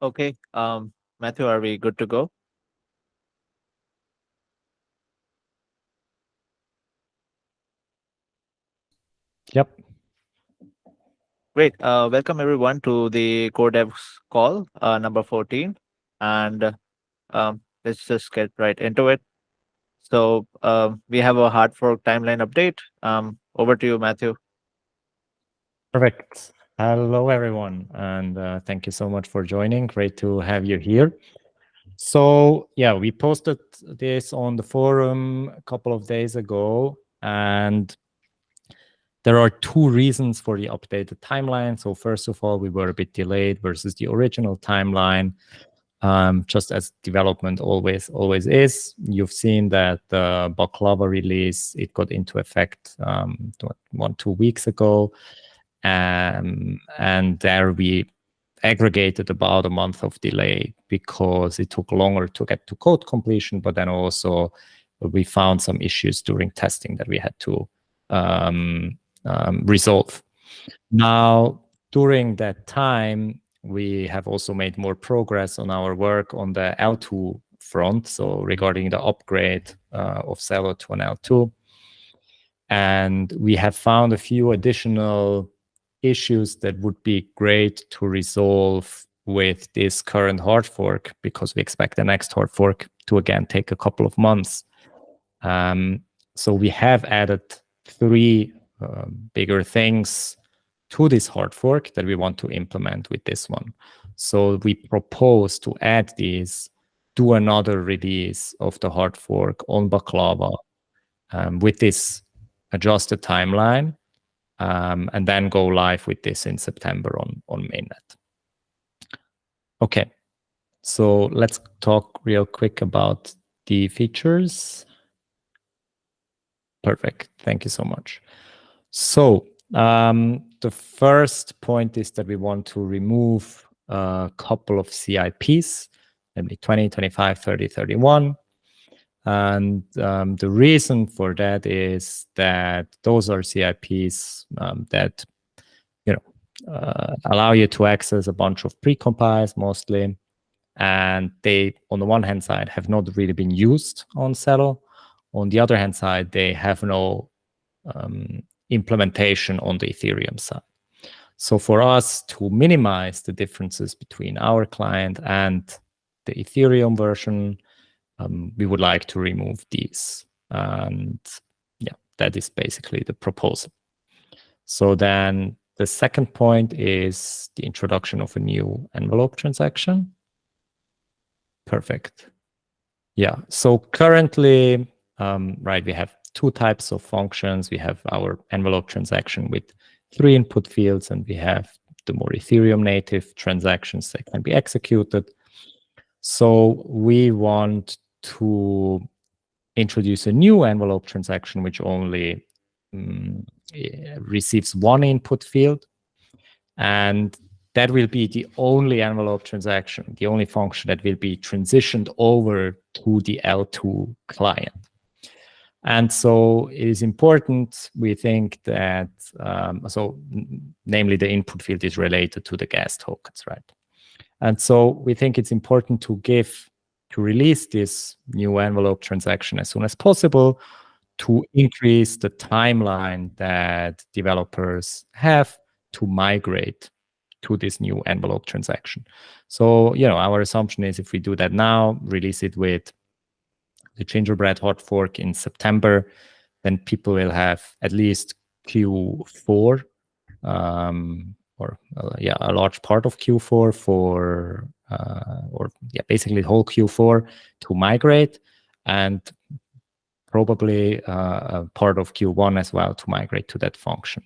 Okay. Matthew, are we good to go? Yep. Great. Welcome everyone to the Core Devs call, number 14. And let's just get right into it. So we have a Hardfork Timeline update. Over to you, Matthew. Perfect. Hello, everyone, and thank you so much for joining. Great to have you here. So, yeah, we posted this on the forum a couple of days ago, and there are two reasons for the updated timeline. So, first of all, we were a bit delayed versus the original timeline. Just as development always is. You've seen that the Baklava release, it got into effect 1-2 weeks ago. And there we aggregated about a month of delay because it took longer to get to code completion, but then also we found some issues during testing that we had to resolve. Now, during that time, we have also made more progress on our work on the L2 front, so regarding the upgrade of Celo to an L2. And we have found a few additional issues that would be great to resolve with this current hard fork, because we expect the next hard fork to again take a couple of months. So we have added 3 bigger things to this hard fork that we want to implement with this one. So we propose to add these, do another release of the hard fork on Baklava with this adjusted timeline, and then go live with this in September on mainnet. Okay, so let's talk real quick about the features. Perfect, thank you so much. So the first point is that we want to remove a couple of CIPs, namely 20, 25, 30, 31. And the reason for that is that those are CIPs that allow you to access a bunch of precompiles mostly. And they, on the one hand side, have not really been used on Celo. On the other hand side, they have no implementation on the Ethereum side. So for us to minimize the differences between our client and the Ethereum version, we would like to remove these. And yeah, that is basically the proposal. So then the second point is the introduction of a new envelope transaction. Perfect. Yeah, so currently, right, we have 2 types of functions. We have our envelope transaction with 3 input fields, and we have the more Ethereum native transactions that can be executed. So we want to introduce a new envelope transaction which only receives 1 input field, and that will be the only envelope transaction, the only function that will be transitioned over to the L2 client. And so it is important, we think, that, namely the input field is related to the gas tokens, right? And so we think it's important to release this new envelope transaction as soon as possible to increase the timeline that developers have to migrate to this new envelope transaction. So, our assumption is if we do that now, release it with the Gingerbread hard fork in September, then people will have at least Q4, a large part of Q4 basically the whole Q4 to migrate, and probably a part of Q1 as well to migrate to that function.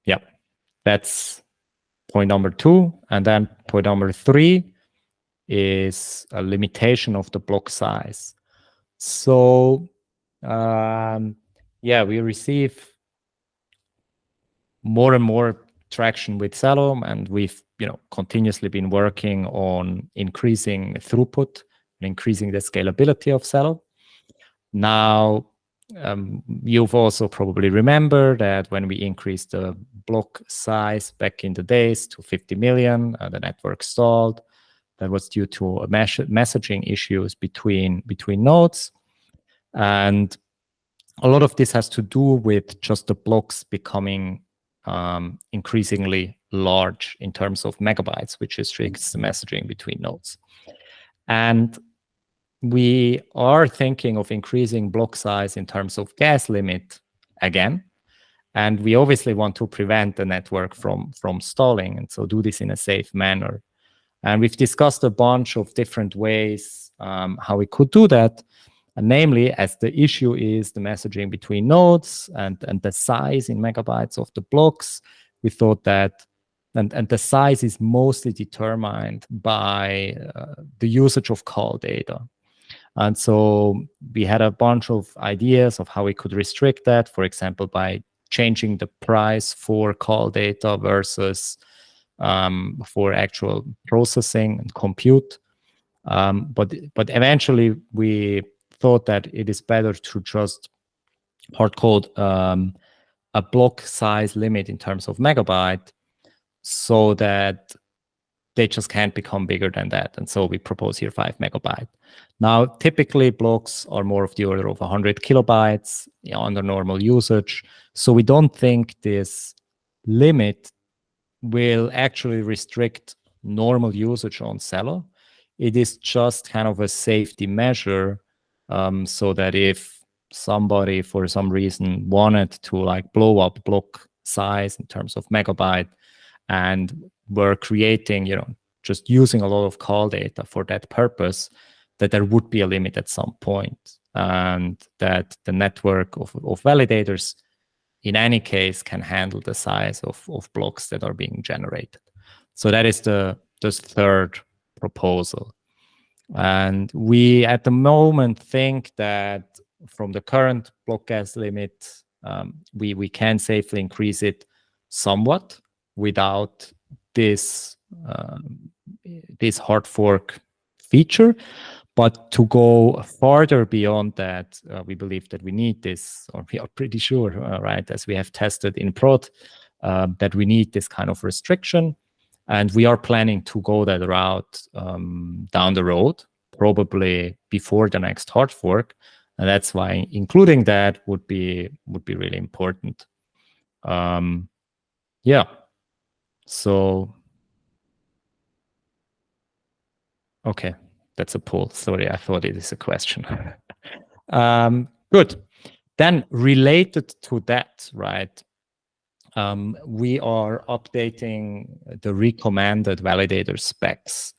Yeah, that's point number 2. And then point number 3 is a limitation of the block size. So, we receive more and more traction with Celo, and we've continuously been working on increasing throughput and increasing the scalability of Celo. Now, you've also probably remember that when we increased the block size back in the days to 50 million. The network stalled. That was due to messaging issues between nodes. And a lot of this has to do with just the blocks becoming increasingly large in terms of megabytes, which restricts the messaging between nodes. And we are thinking of increasing block size in terms of gas limit again. And we obviously want to prevent the network from stalling, and so do this in a safe manner. And we've discussed a bunch of different ways how we could do that. And namely, as the issue is the messaging between nodes and the size in megabytes of the blocks, we thought that, and the size is mostly determined by the usage of call data. And so we had a bunch of ideas of how we could restrict that, for example, by changing the price for call data versus for actual processing and compute. But eventually we thought that it is better to just hard code a block size limit in terms of megabyte so that they just can't become bigger than that. And so we propose here 5 megabyte. Now, typically blocks are more of the order of 100 kilobytes under normal usage. So we don't think this limit will actually restrict normal usage on Celo. It is just kind of a safety measure so that if somebody for some reason wanted to like blow up block size in terms of megabyte and were creating, just using a lot of call data for that purpose, that there would be a limit at some point, and that the network of validators in any case can handle the size of blocks that are being generated. So that is the third proposal. And we at the moment think that from the current block gas limit, we can safely increase it somewhat without this hard fork feature. But to go farther beyond that, we believe that we need this, or we are pretty sure, right, as we have tested in prod, that we need this kind of restriction. And we are planning to go that route down the road, probably before the next hard fork. And that's why including that would be really important. Yeah. So, okay. That's a poll. Sorry, I thought it is a question. Good. Then related to that, right, we are updating the recommended validator specs.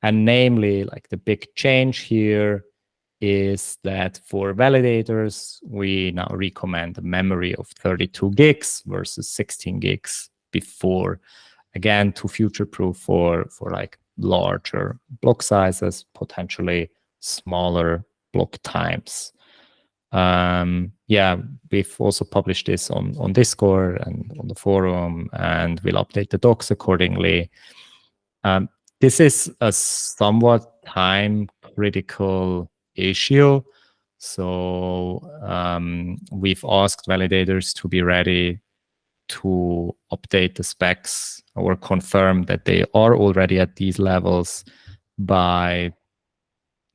And namely, like the big change here is that for validators, we now recommend a memory of 32 gigs versus 16 gigs before, again, to future-proof for like larger block sizes, potentially smaller block times. Yeah, we've also published this on Discord and on the forum, and we'll update the docs accordingly. This is a somewhat time-critical issue. So we've asked validators to be ready to update the specs or confirm that they are already at these levels by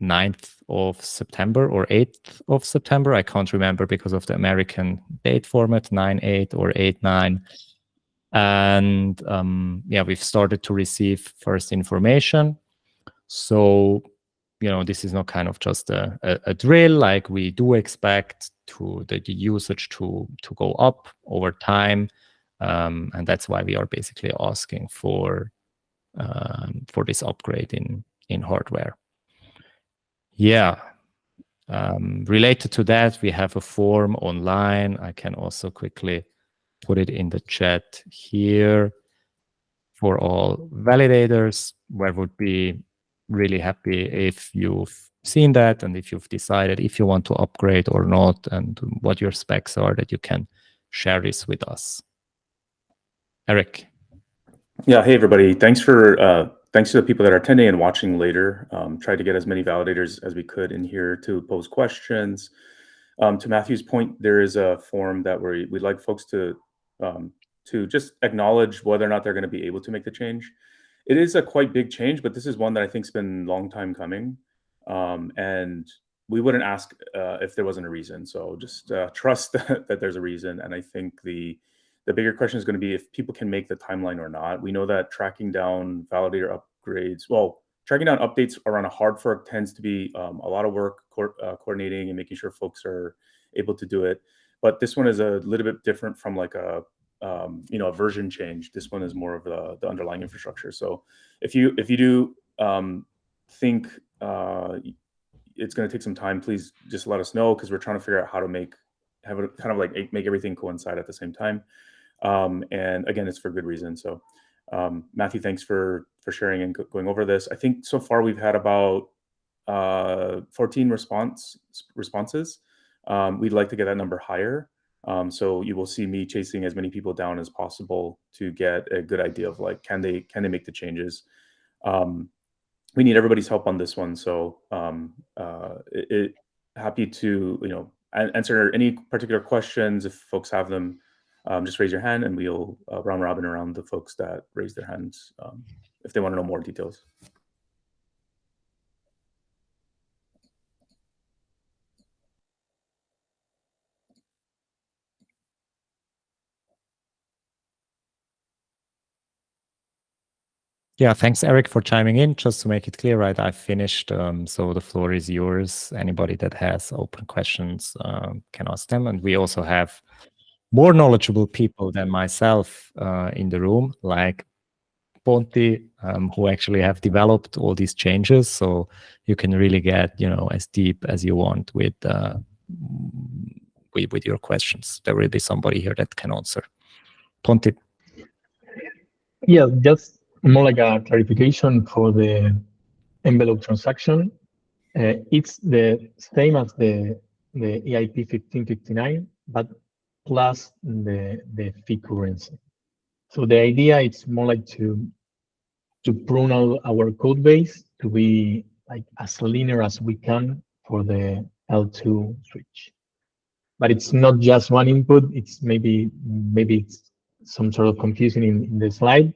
9th of September or 8th of September. I can't remember because of the American date format, 9/8 or 8/9. And yeah, we've started to receive first information. So, this is not kind of just a drill. Like, we do expect the usage to go up over time. And that's why we are basically asking for this upgrade in hardware. Yeah. Related to that, we have a form online. I can also quickly put it in the chat here for all validators, where would be really happy if you've seen that and if you've decided if you want to upgrade or not and what your specs are, that you can share this with us. Eric. Yeah, hey everybody. Thanks to the people that are attending and watching later. Tried to get as many validators as we could in here to pose questions. To Matthew's point, there is a form that we'd like folks to to just acknowledge whether or not they're going to be able to make the change. It is a quite big change, but this is one that I think's been a long time coming. And we wouldn't ask if there wasn't a reason. So just trust that there's a reason. And I think the bigger question is going to be if people can make the timeline or not. We know that tracking down validator upgrades, well, tracking down updates around a hard fork tends to be a lot of work coordinating and making sure folks are able to do it. But this one is a little bit different from like a version change. This one is more of the underlying infrastructure. So if you do think it's going to take some time, please just let us know, because we're trying to figure out how to make everything coincide at the same time. And again, it's for good reason. So Matthew, thanks for sharing and going over this. I think so far we've had about 14 responses. We'd like to get that number higher. So you will see me chasing as many people down as possible to get a good idea of like, can they make the changes? We need everybody's help on this one. So happy to answer any particular questions if folks have them. Just raise your hand and we'll round robin around the folks that raise their hands if they want to know more details. Yeah, thanks, Eric, for chiming in. Just to make it clear, right, I finished, so the floor is yours. Anybody that has open questions can ask them. And we also have more knowledgeable people than myself in the room, like Ponti, who actually have developed all these changes. So you can really get, as deep as you want with your questions. There will be somebody here that can answer. Ponti. Yeah, just more like a clarification for the envelope transaction. It's the same as the EIP 1559, but plus the fee currency. So the idea is more like to prune our code base to be like as linear as we can for the L2 switch. But it's not just one input. It's maybe it's some sort of confusion in the slide.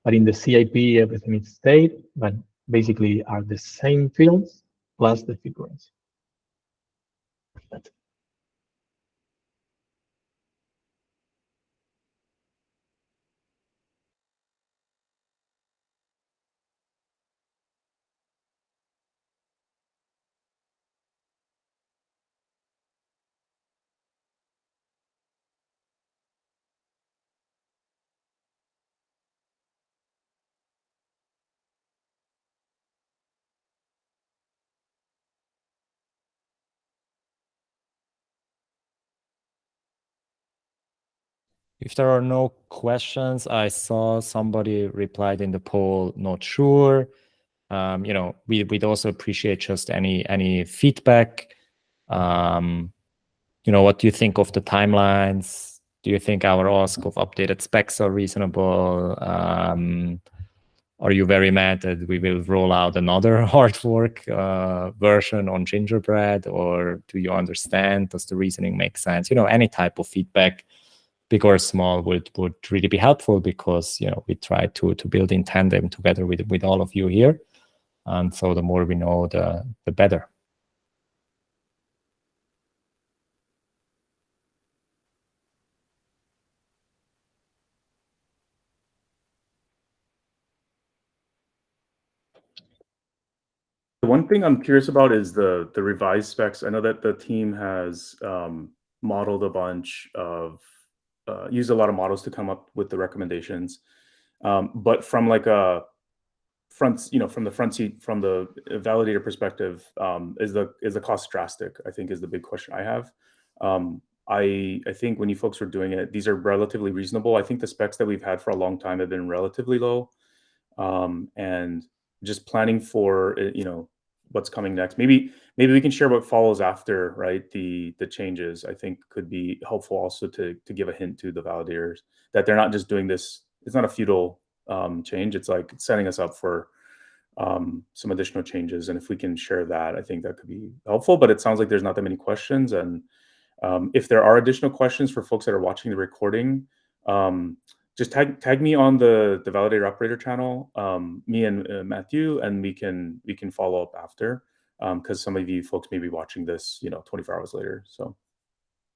But in the CIP, everything is stayed, but basically are the same fields plus the fee currency. If there are no questions, I saw somebody replied in the poll, not sure. We'd also appreciate just any feedback. What do you think of the timelines? Do you think our ask of updated specs are reasonable? Are you very mad that we will roll out another hard fork version on Gingerbread, or do you understand? Does the reasoning make sense? Any type of feedback, big or small, would really be helpful, because we try to build in tandem together with all of you here, and so the more we know, the better. The one thing I'm curious about is the revised specs. I know that the team has modeled a bunch of used a lot of models to come up with the recommendations, but from like a from the front seat, from the validator perspective, is the cost drastic? I think is the big question I have. I think when you folks were doing it, these are relatively reasonable. I think the specs that we've had for a long time have been relatively low, and just planning for what's coming next. Maybe we can share what follows after, right? The changes, I think, could be helpful also to give a hint to the validators that they're not just doing this. It's not a futile change. It's like setting us up for some additional changes. And if we can share that, I think that could be helpful. But it sounds like there's not that many questions. And if there are additional questions for folks that are watching the recording, Just tag me on the validator operator channel, me and Matthew, and we can follow up after, because some of you folks may be watching this 24 hours later. So,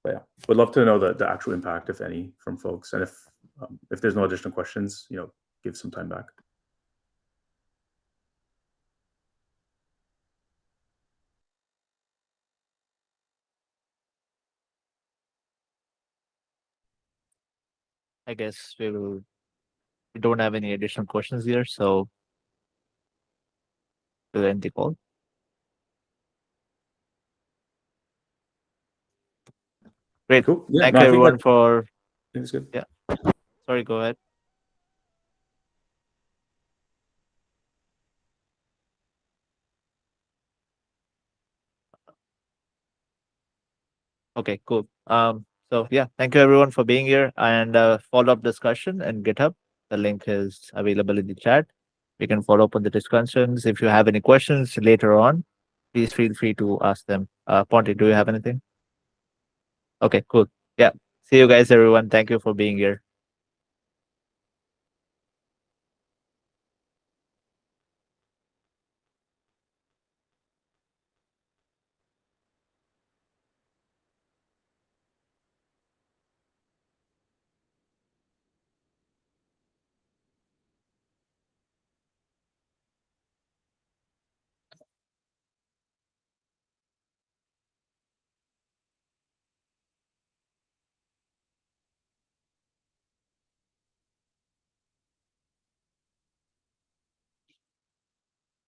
but yeah, would love to know the actual impact, if any, from folks, and if there's no additional questions, give some time back. I guess we don't have any additional questions here, so we'll end the call. Great. Cool. Yeah, Thank no, you I think everyone for. I think it's good. Yeah. Sorry, go ahead. Okay, cool. So yeah, thank you everyone for being here, and follow-up discussion and GitHub. The link is available in the chat. We can follow up on the discussions. If you have any questions later on, please feel free to ask them. Ponte, do you have anything? Okay, cool. Yeah. See you guys, everyone. Thank you for being here.